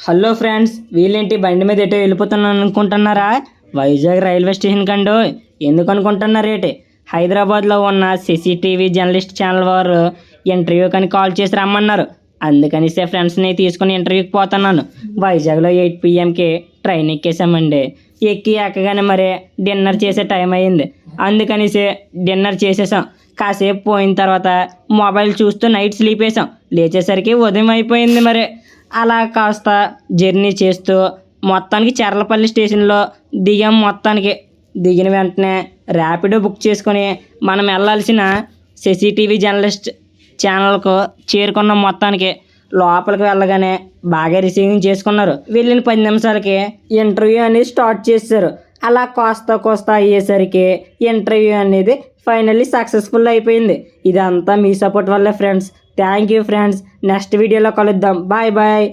Hello friends, వీళ్ళేంటి బండి మీద ఎటో వెళ్ళిపోతున్నాను అనుకుంటున్నారా? వైజాగ్ రైల్వే స్టేషన్ కండో. ఎందుకు అనుకుంటున్నారేటి? హైదరాబాద్లో ఉన్న సిసిటీవీ జర్నలిస్ట్ ఛానల్ వారు ఇంటర్వ్యూ కని కాల్ చేసి రమ్మన్నారు. అందుకనిసే ఫ్రెండ్స్ని తీసుకుని ఇంటర్వ్యూకి పోతున్నాను. వైజాగ్లో 8 PM ట్రైన్ ఎక్కేసామండి. ఎక్కగానే మరి డిన్నర్ చేసే టైం అయ్యింది. అందుకనిసే డిన్నర్ చేసేసాం. కాసేపు పోయిన తర్వాత మొబైల్ చూస్తూ నైట్ స్లీప్ వేసాం. లేచేసరికి ఉదయం అయిపోయింది. మరి అలా కాస్త జర్నీ చేస్తూ మొత్తానికి చర్లపల్లి స్టేషన్లో దిగాం. మొత్తానికి దిగిన వెంటనే ర్యాపిడో బుక్ చేసుకొని మనం వెళ్ళాల్సిన సిసిటీవీ జర్నలిస్ట్ ఛానల్కు చేరుకున్నాం. మొత్తానికి లోపలికి వెళ్ళగానే బాగా రిసీవింగ్ చేసుకున్నారు. వెళ్ళిన 10 నిమిషాలకి ఇంటర్వ్యూ అనేది స్టార్ట్ చేశారు. అలా కోస్తా అయ్యేసరికి ఇంటర్వ్యూ అనేది ఫైనల్లీ సక్సెస్ఫుల్ అయిపోయింది. ఇదంతా మీ సపోర్ట్ వల్లే friends. Thank you friends. Next వీడియోలో కలుద్దాం. Bye bye.